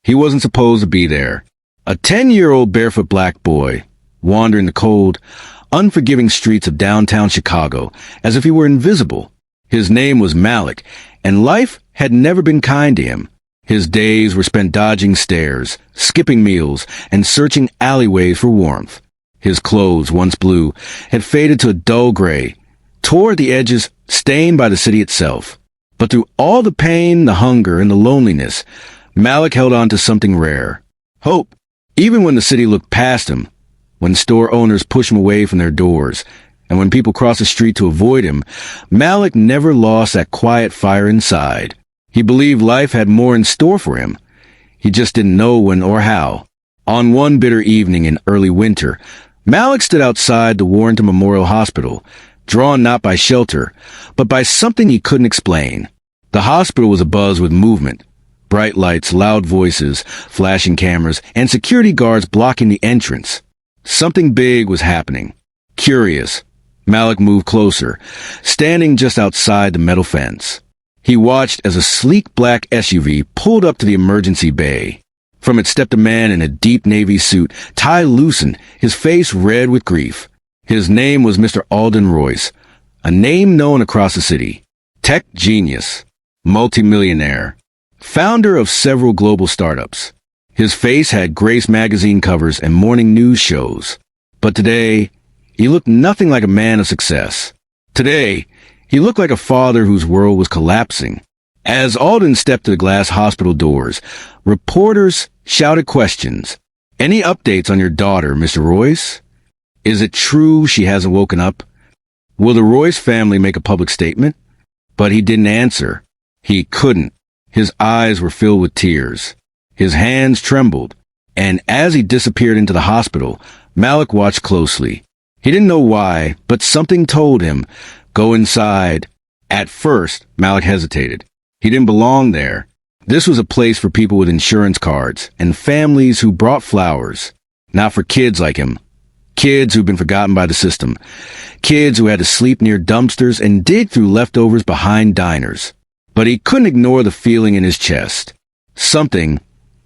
He wasn't supposed to be there. A 10-year-old barefoot black boy, wandering the cold, unforgiving streets of downtown Chicago as if he were invisible. His name was Malik, and life had never been kind to him. His days were spent dodging stairs, skipping meals, and searching alleyways for warmth. His clothes, once blue, had faded to a dull gray, tore at the edges, stained by the city itself. But through all the pain, the hunger, and the loneliness, Malik held on to something rare. Hope. Even when the city looked past him, when store owners pushed him away from their doors, and when people crossed the street to avoid him, Malik never lost that quiet fire inside. He believed life had more in store for him. He just didn't know when or how. On one bitter evening in early winter, Malik stood outside the Warrenton Memorial Hospital, drawn not by shelter, but by something he couldn't explain. The hospital was abuzz with movement. Bright lights, loud voices, flashing cameras, and security guards blocking the entrance. Something big was happening. Curious, Malik moved closer, standing just outside the metal fence. He watched as a sleek black SUV pulled up to the emergency bay. From it stepped a man in a deep navy suit, tie loosened, his face red with grief. His name was Mr. Alden Royce, a name known across the city. Tech genius, multimillionaire, founder of several global startups. His face had Grace magazine covers and morning news shows. But today, he looked nothing like a man of success. Today, he looked like a father whose world was collapsing. As Alden stepped to the glass hospital doors, reporters shouted questions. "Any updates on your daughter, Mr. Royce? Is it true she hasn't woken up? Will the Royce family make a public statement?" But he didn't answer. He couldn't. His eyes were filled with tears. His hands trembled. And as he disappeared into the hospital, Malik watched closely. He didn't know why, but something told him, go inside. At first, Malik hesitated. He didn't belong there. This was a place for people with insurance cards and families who brought flowers. Not for kids like him. Kids who'd been forgotten by the system. Kids who had to sleep near dumpsters and dig through leftovers behind diners. But he couldn't ignore the feeling in his chest.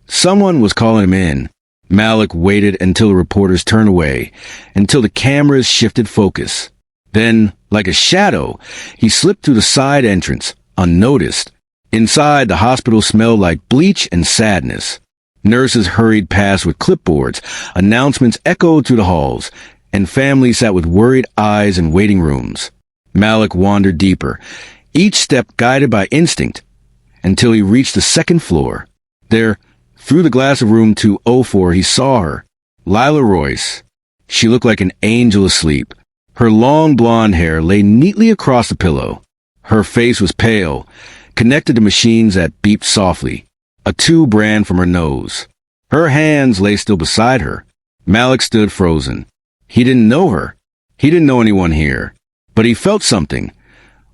Someone was calling him in. Malik waited until the reporters turned away, until the cameras shifted focus. Then, like a shadow, he slipped through the side entrance, unnoticed. Inside, the hospital smelled like bleach and sadness. Nurses hurried past with clipboards, announcements echoed through the halls, and families sat with worried eyes in waiting rooms. Malik wandered deeper, each step guided by instinct, until he reached the second floor. There, through the glass of room 204, he saw her, Lila Royce. She looked like an angel asleep. Her long blonde hair lay neatly across the pillow. Her face was pale, connected to machines that beeped softly. A tube ran from her nose. Her hands lay still beside her. Malik stood frozen. He didn't know her. He didn't know anyone here. But he felt something,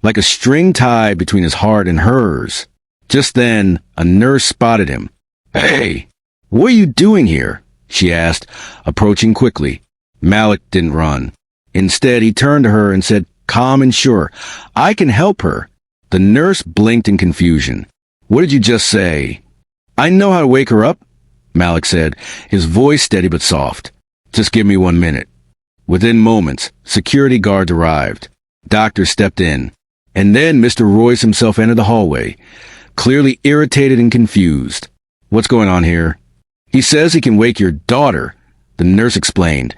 like a string tied between his heart and hers. Just then, a nurse spotted him. "Hey, what are you doing here?" she asked, approaching quickly. Malik didn't run. Instead, he turned to her and said, calm and sure, "I can help her." The nurse blinked in confusion. "What did you just say?" "I know how to wake her up," Malik said, his voice steady but soft. "Just give me 1 minute." Within moments, security guards arrived. Doctors stepped in. And then Mr. Royce himself entered the hallway, clearly irritated and confused. "What's going on here?" "He says he can wake your daughter," the nurse explained,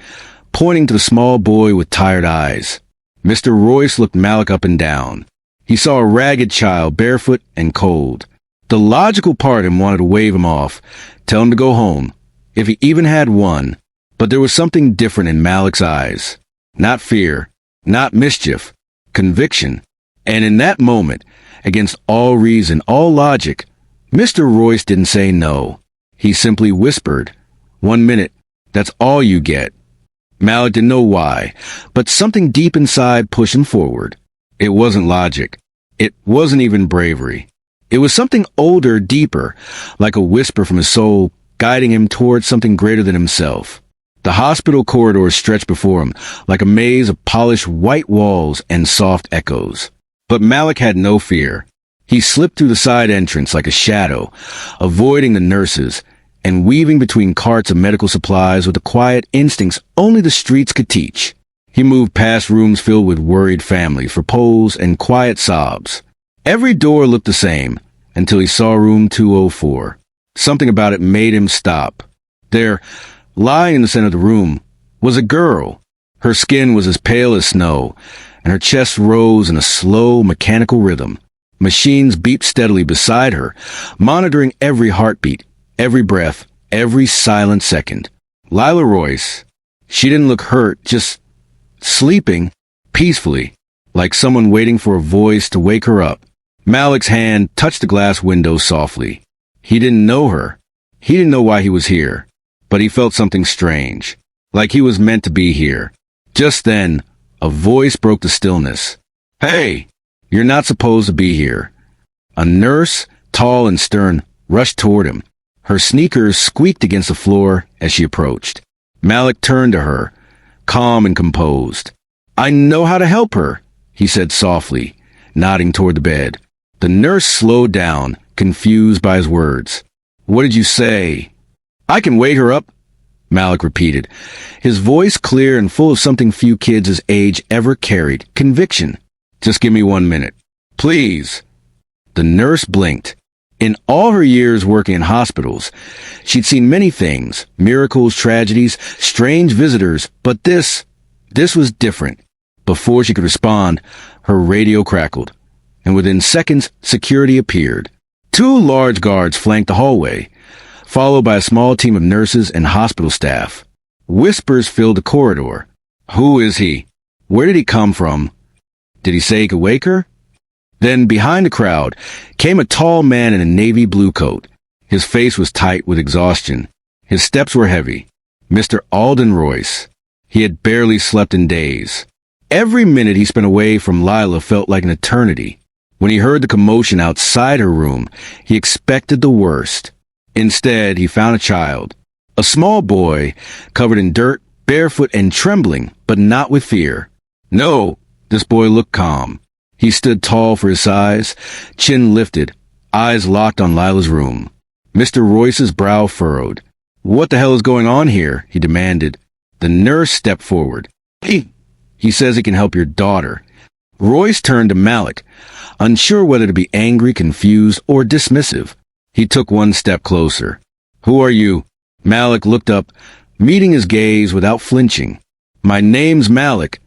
pointing to the small boy with tired eyes. Mr. Royce looked Malik up and down. He saw a ragged child, barefoot and cold. The logical part of him wanted to wave him off, tell him to go home, if he even had one. But there was something different in Malik's eyes. Not fear, not mischief, conviction. And in that moment, against all reason, all logic, Mr. Royce didn't say no. He simply whispered, 1 minute, that's all you get. Malik didn't know why, but something deep inside pushed him forward. It wasn't logic. It wasn't even bravery. It was something older, deeper, like a whisper from his soul, guiding him towards something greater than himself. The hospital corridors stretched before him, like a maze of polished white walls and soft echoes. But Malik had no fear. He slipped through the side entrance like a shadow, avoiding the nurses, and weaving between carts of medical supplies with the quiet instincts only the streets could teach. He moved past rooms filled with worried families for polls and quiet sobs. Every door looked the same until he saw room 204. Something about it made him stop. There, lying in the center of the room, was a girl. Her skin was as pale as snow, and her chest rose in a slow, mechanical rhythm. Machines beeped steadily beside her, monitoring every heartbeat, every breath, every silent second. Lila Royce. She didn't look hurt, just sleeping peacefully, like someone waiting for a voice to wake her up. Malik's hand touched the glass window softly. He didn't know her. He didn't know why he was here, but he felt something strange, like he was meant to be here. Just then, a voice broke the stillness. "Hey, you're not supposed to be here." A nurse, tall and stern, rushed toward him. Her sneakers squeaked against the floor as she approached. Malik turned to her, calm and composed. "I know how to help her," he said softly, nodding toward the bed. The nurse slowed down, confused by his words. "What did you say?" "I can wake her up," Malik repeated, his voice clear and full of something few kids his age ever carried, conviction. "Just give me 1 minute. Please." The nurse blinked. In all her years working in hospitals, she'd seen many things, miracles, tragedies, strange visitors, but this was different. Before she could respond, her radio crackled, and within seconds, security appeared. 2 large guards flanked the hallway, followed by a small team of nurses and hospital staff. Whispers filled the corridor. "Who is he? Where did he come from? Did he say he could wake her?" Then, behind the crowd, came a tall man in a navy blue coat. His face was tight with exhaustion. His steps were heavy. Mr. Alden Royce. He had barely slept in days. Every minute he spent away from Lila felt like an eternity. When he heard the commotion outside her room, he expected the worst. Instead, he found a child. A small boy, covered in dirt, barefoot and trembling, but not with fear. No, this boy looked calm. He stood tall for his size, chin lifted, eyes locked on Lila's room. Mr. Royce's brow furrowed. "What the hell is going on here?" he demanded. The nurse stepped forward. He says he can help your daughter." Royce turned to Malik, unsure whether to be angry, confused, or dismissive. He took 1 step closer. "Who are you?" Malik looked up, meeting his gaze without flinching. "My name's Malik,"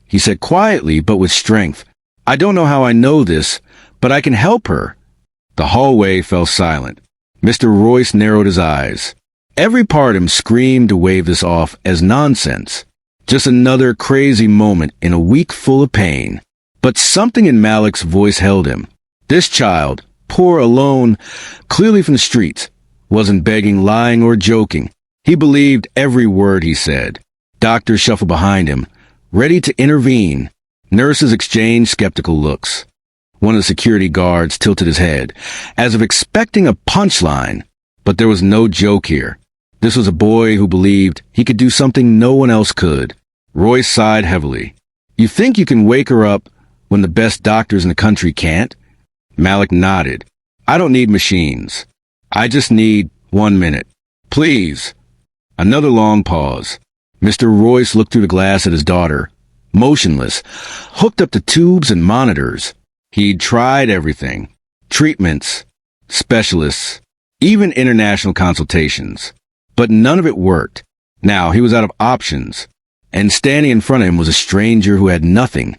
he said quietly but with strength. "I don't know how I know this, but I can help her." The hallway fell silent. Mr. Royce narrowed his eyes. Every part of him screamed to wave this off as nonsense. Just another crazy moment in a week full of pain. But something in Malik's voice held him. This child, poor, alone, clearly from the streets, wasn't begging, lying, or joking. He believed every word he said. Doctors shuffled behind him, ready to intervene. Nurses exchanged skeptical looks. One of the security guards tilted his head, as if expecting a punchline. But there was no joke here. This was a boy who believed he could do something no one else could. Royce sighed heavily. "You think you can wake her up when the best doctors in the country can't?" Malik nodded. "I don't need machines. I just need 1 minute. Please." Another long pause. Mr. Royce looked through the glass at his daughter, motionless, hooked up to tubes and monitors. He'd tried everything. Treatments, specialists, even international consultations. But none of it worked. Now he was out of options. And standing in front of him was a stranger who had nothing,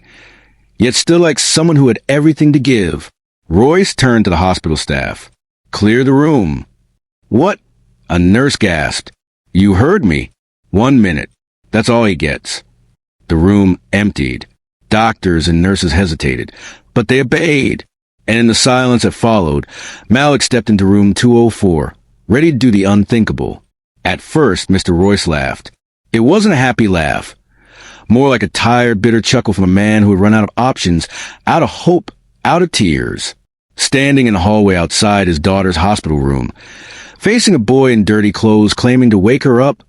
yet still like someone who had everything to give. Royce turned to the hospital staff. "Clear the room." "What?" A nurse gasped. "You heard me. 1 minute. That's all he gets." The room emptied. Doctors and nurses hesitated, but they obeyed. And in the silence that followed, Malik stepped into room 204, ready to do the unthinkable. At first, Mr. Royce laughed. It wasn't a happy laugh. More like a tired, bitter chuckle from a man who had run out of options, out of hope, out of tears. Standing in the hallway outside his daughter's hospital room, facing a boy in dirty clothes claiming to wake her up,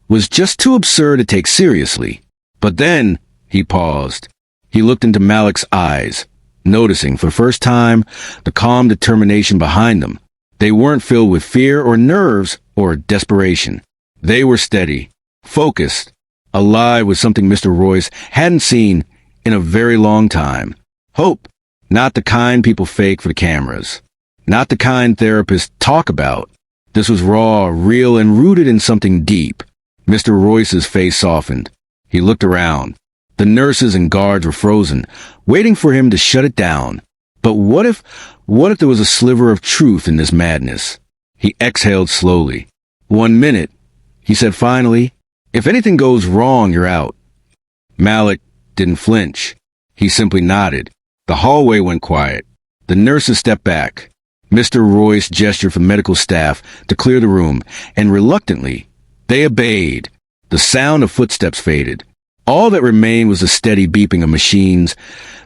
was just too absurd to take seriously. But then, he paused. He looked into Malik's eyes, noticing for the first time the calm determination behind them. They weren't filled with fear or nerves, or desperation. They were steady, focused, alive with something Mr. Royce hadn't seen in a very long time. Hope, not the kind people fake for the cameras, not the kind therapists talk about. This was raw, real, and rooted in something deep. Mr. Royce's face softened. He looked around. The nurses and guards were frozen, waiting for him to shut it down. But what if there was a sliver of truth in this madness? He exhaled slowly. 1 minute, he said finally. If anything goes wrong, you're out. Malik didn't flinch. He simply nodded. The hallway went quiet. The nurses stepped back. Mr. Royce gestured for medical staff to clear the room, and reluctantly, they obeyed. The sound of footsteps faded. All that remained was the steady beeping of machines,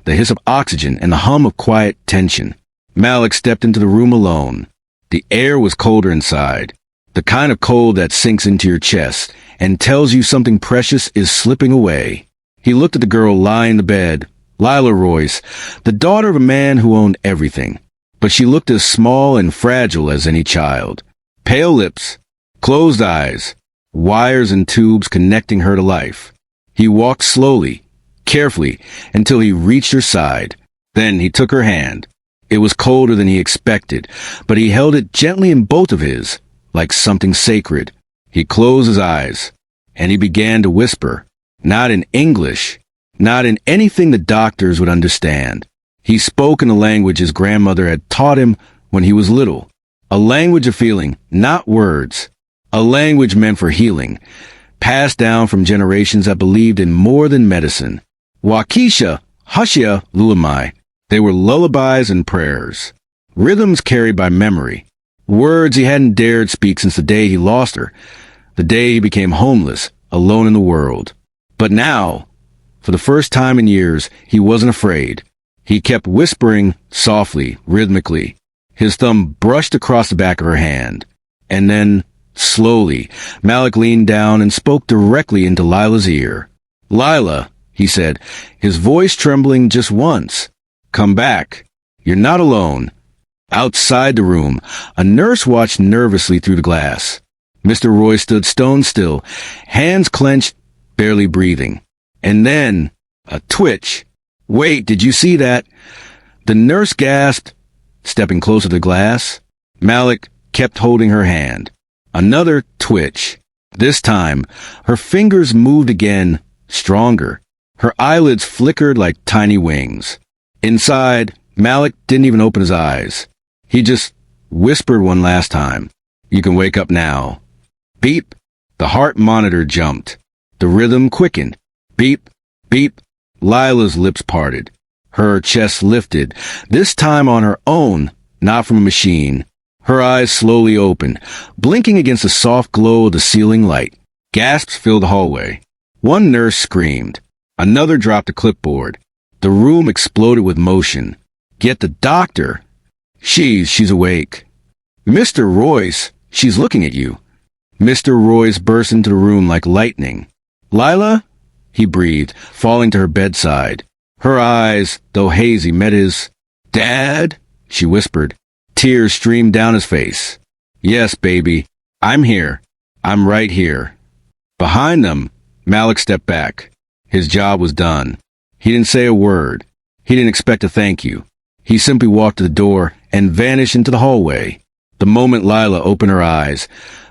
the hiss of oxygen, and the hum of quiet tension. Malik stepped into the room alone. The air was colder inside, the kind of cold that sinks into your chest and tells you something precious is slipping away. He looked at the girl lying in the bed, Lila Royce, the daughter of a man who owned everything. But she looked as small and fragile as any child. Pale lips, closed eyes, wires and tubes connecting her to life. He walked slowly, carefully, until he reached her side. Then he took her hand. It was colder than he expected, but he held it gently in both of his, like something sacred. He closed his eyes, and he began to whisper, not in English, not in anything the doctors would understand. He spoke in a language his grandmother had taught him when he was little, a language of feeling, not words, a language meant for healing, passed down from generations that believed in more than medicine. Waukesha, Hushia, Lulamai. They were lullabies and prayers, rhythms carried by memory, words he hadn't dared speak since the day he lost her, the day he became homeless, alone in the world. But now, for the first time in years, he wasn't afraid. He kept whispering softly, rhythmically. His thumb brushed across the back of her hand. And then, slowly, Malik leaned down and spoke directly into Lila's ear. "Lila," he said, his voice trembling just once. "Come back. You're not alone." Outside the room, a nurse watched nervously through the glass. Mr. Roy stood stone still, hands clenched, barely breathing. And then, a twitch. "Wait, did you see that?" The nurse gasped, stepping closer to the glass. Malik kept holding her hand. Another twitch. This time, her fingers moved again, stronger. Her eyelids flickered like tiny wings. Inside, Malik didn't even open his eyes. He just whispered one last time, "You can wake up now." Beep. The heart monitor jumped. The rhythm quickened. Beep, beep. Lila's lips parted. Her chest lifted, this time on her own, not from a machine. Her eyes slowly opened, blinking against the soft glow of the ceiling light. Gasps filled the hallway. One nurse screamed. Another dropped a clipboard. The room exploded with motion. Yet the doctor... She's awake. "Mr. Royce, she's looking at you." Mr. Royce burst into the room like lightning. "Lila?" he breathed, falling to her bedside. Her eyes, though hazy, met his. "Dad?" she whispered. Tears streamed down his face. "Yes, baby. I'm here. I'm right here." Behind them, Malik stepped back. His job was done. He didn't say a word. He didn't expect a thank you. He simply walked to the door and vanished into the hallway. The moment Lila opened her eyes,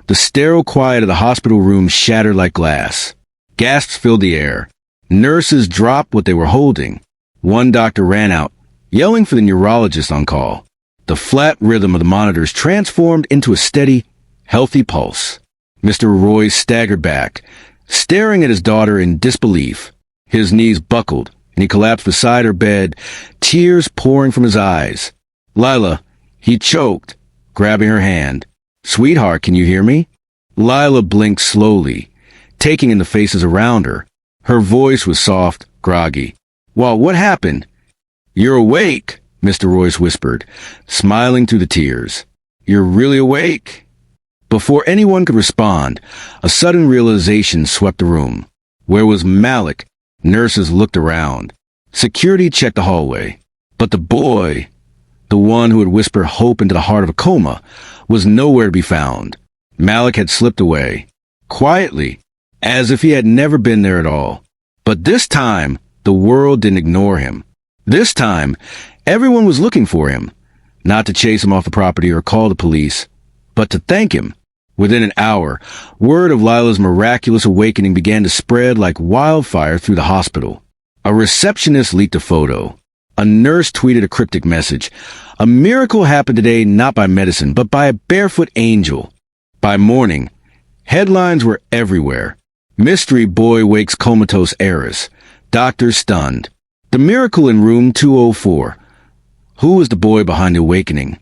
the sterile quiet of the hospital room shattered like glass. Gasps filled the air. Nurses dropped what they were holding. One doctor ran out, yelling for the neurologist on call. The flat rhythm of the monitors transformed into a steady, healthy pulse. Mr. Royce staggered back, staring at his daughter in disbelief. His knees buckled, and he collapsed beside her bed, tears pouring from his eyes. "Lila," he choked, grabbing her hand. "Sweetheart, can you hear me?" Lila blinked slowly, taking in the faces around her. Her voice was soft, groggy. "Well, what happened?" "You're awake," Mr. Royce whispered, smiling through the tears. "You're really awake?" Before anyone could respond, a sudden realization swept the room. Where was Malik? Nurses looked around. Security checked the hallway. But the boy, the one who had whispered hope into the heart of a Coma, was nowhere to be found. Malik had slipped away, quietly, as if he had never been there at all. But this time, the world didn't ignore him. This time, everyone was looking for him, not to chase him off the property or call the police, but to thank him. Within an hour, word of Lila's miraculous awakening began to spread like wildfire through the hospital. A receptionist leaked a photo. A nurse tweeted a cryptic message. A miracle happened today not by medicine, but by a barefoot angel. By morning, headlines were everywhere. Mystery boy wakes comatose heiress. Doctors stunned. The miracle in room 204. Who was the boy behind the awakening?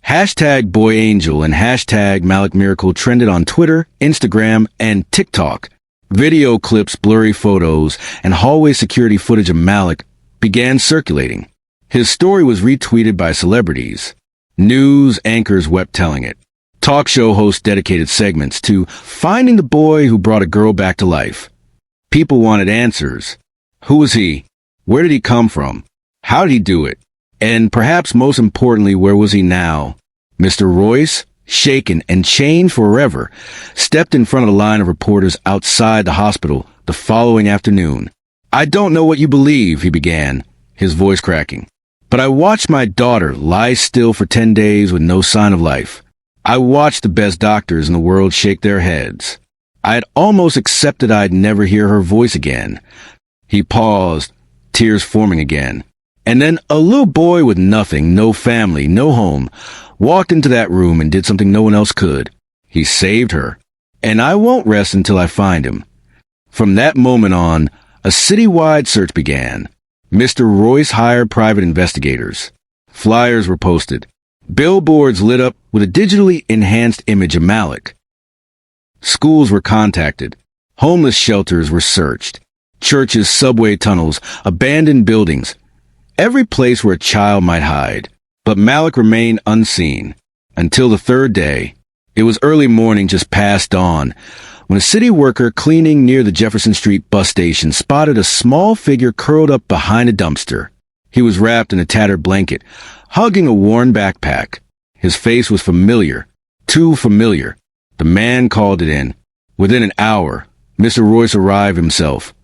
Hashtag boy angel and hashtag Malik miracle trended on Twitter, Instagram, and TikTok. Video clips, blurry photos, and hallway security footage of Malik began circulating. His story was retweeted by celebrities. News anchors wept telling it. Talk show hosts dedicated segments to finding the boy who brought a girl back to life. People wanted answers. Who was he? Where did he come from? How did he do it? And perhaps most importantly, where was he now? Mr. Royce, shaken and changed forever, stepped in front of the line of reporters outside the hospital the following afternoon. "I don't know what you believe," he began, his voice cracking. "But I watched my daughter lie still for 10 days with no sign of life. I watched the best doctors in the world shake their heads. I had almost accepted I'd never hear her voice again." He paused, tears forming again. And then a little boy with nothing, no family, no home, walked into that room and did something no one else could. He saved her. And I won't rest until I find him. From that moment on, a citywide search began. Mr. Royce hired private investigators. Flyers were posted. Billboards lit up with a digitally enhanced image of Malik. Schools were contacted. Homeless shelters were searched. Churches, subway tunnels, abandoned buildings. Every place where a child might hide. But Malik remained unseen. Until the third day. It was early morning, just past dawn, when a city worker cleaning near the Jefferson Street bus station spotted a small figure curled up behind a dumpster. He was wrapped in a tattered blanket, hugging a worn backpack. His face was familiar. Too familiar. The man called it in. Within an hour, Mr. Royce arrived himself.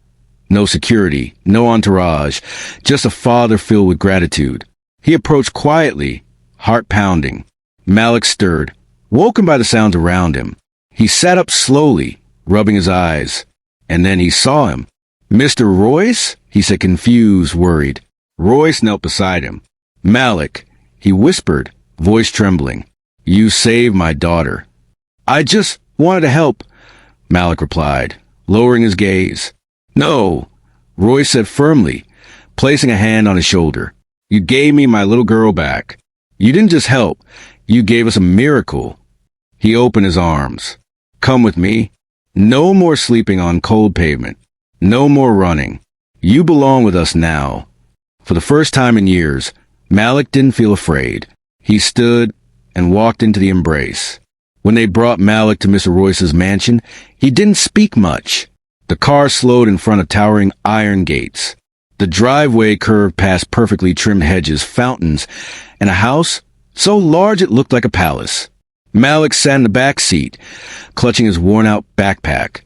No security, no entourage, just a father filled with gratitude. He approached quietly, heart pounding. Malik stirred, woken by the sounds around him. He sat up slowly, rubbing his eyes. And then he saw him. "Mr. Royce?" he said, confused, worried. Royce knelt beside him. "Malik," he whispered, voice trembling. "You saved my daughter." "I just wanted to help," Malik replied, lowering his gaze. "No," Royce said firmly, placing a hand on his shoulder. "You gave me my little girl back. You didn't just help, you gave us a miracle." He opened his arms. "Come with me. No more sleeping on cold pavement. No more running. You belong with us now." For the first time in years, Malik didn't feel afraid. He stood and walked into the embrace. When they brought Malik to Mr. Royce's mansion, he didn't speak much. The car slowed in front of towering iron gates. The driveway curved past perfectly trimmed hedges, fountains, and a house so large it looked like a palace. Malik sat in the back seat, clutching his worn-out backpack,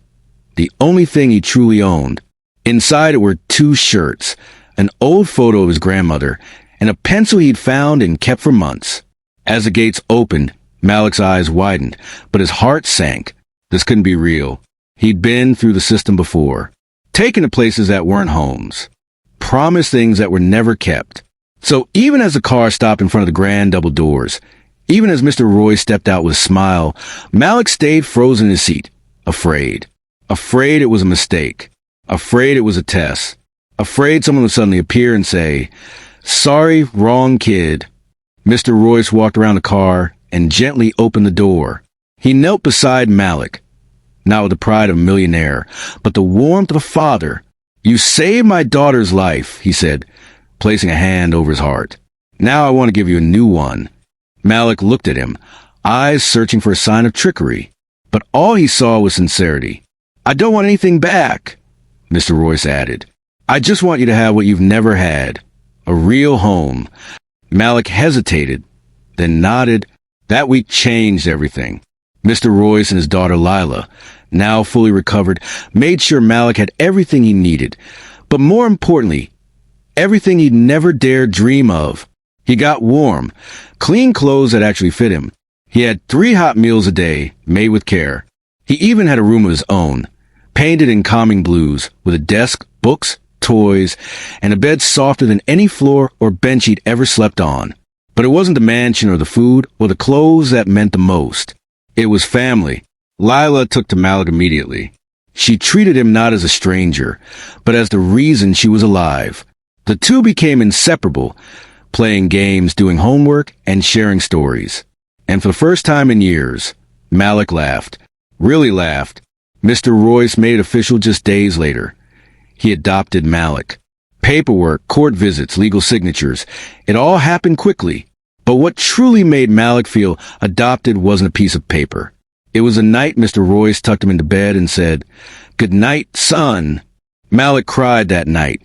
the only thing he truly owned. Inside it were 2 shirts, an old photo of his grandmother, and a pencil he'd found and kept for months. As the gates opened, Malik's eyes widened, but his heart sank. This couldn't be real. He'd been through the system before, taken to places that weren't homes, promised things that were never kept. So even as the car stopped in front of the grand double doors, even as Mr. Royce stepped out with a smile, Malik stayed frozen in his seat, afraid. Afraid it was a mistake. Afraid it was a test. Afraid someone would suddenly appear and say, "Sorry, wrong kid." Mr. Royce walked around the car and gently opened the door. He knelt beside Malik, not with the pride of a millionaire, but the warmth of a father. "You saved my daughter's life," he said, placing a hand over his heart. "Now I want to give you a new one." Malik looked at him, eyes searching for a sign of trickery. But all he saw was sincerity. "I don't want anything back," Mr. Royce added. "I just want you to have what you've never had. A real home." Malik hesitated, then nodded. That week changed everything. Mr. Royce and his daughter Lila, now fully recovered, made sure Malik had everything he needed. But more importantly, everything he'd never dared dream of. He got warm, clean clothes that actually fit him. He had 3 hot meals a day, made with care. He even had a room of his own, painted in calming blues, with a desk, books, toys, and a bed softer than any floor or bench he'd ever slept on. But it wasn't the mansion or the food or the clothes that meant the most. It was family. Lila took to Malik immediately. She treated him not as a stranger, but as the reason she was alive. The two became inseparable, playing games, doing homework, and sharing stories. And for the first time in years, Malik laughed. Really laughed. Mr. Royce made it official just days later. He adopted Malik. Paperwork, court visits, legal signatures. It all happened quickly. But what truly made Malik feel adopted wasn't a piece of paper. It was a night Mr. Royce tucked him into bed and said, "Good night, son." Malik cried that night,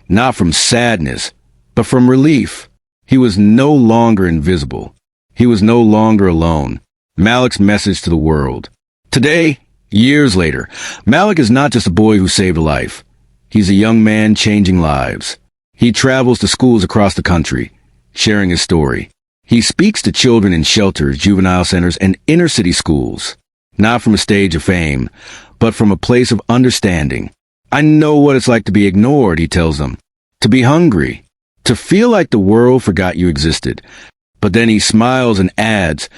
not from sadness, but from relief. He was no longer invisible. He was no longer alone. Malik's message to the world. Today, years later, Malik is not just a boy who saved a life. He's a young man changing lives. He travels to schools across the country, sharing his story. He speaks to children in shelters, juvenile centers, and inner-city schools, not from a stage of fame, but from a place of understanding. "I know what it's like to be ignored," he tells them, "to be hungry, to feel like the world forgot you existed." But then he smiles and adds,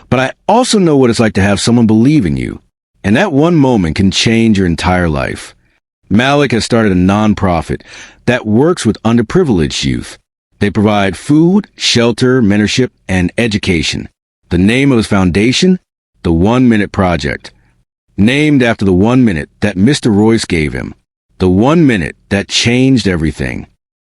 "But I also know what it's like to have someone believe in you, and that one moment can change your entire life." Malik has started a nonprofit that works with underprivileged youth. They provide food, shelter, mentorship, and education. The name of his foundation? The 1 Minute Project. Named after the 1 minute that Mr. Royce gave him. The 1 minute that changed everything.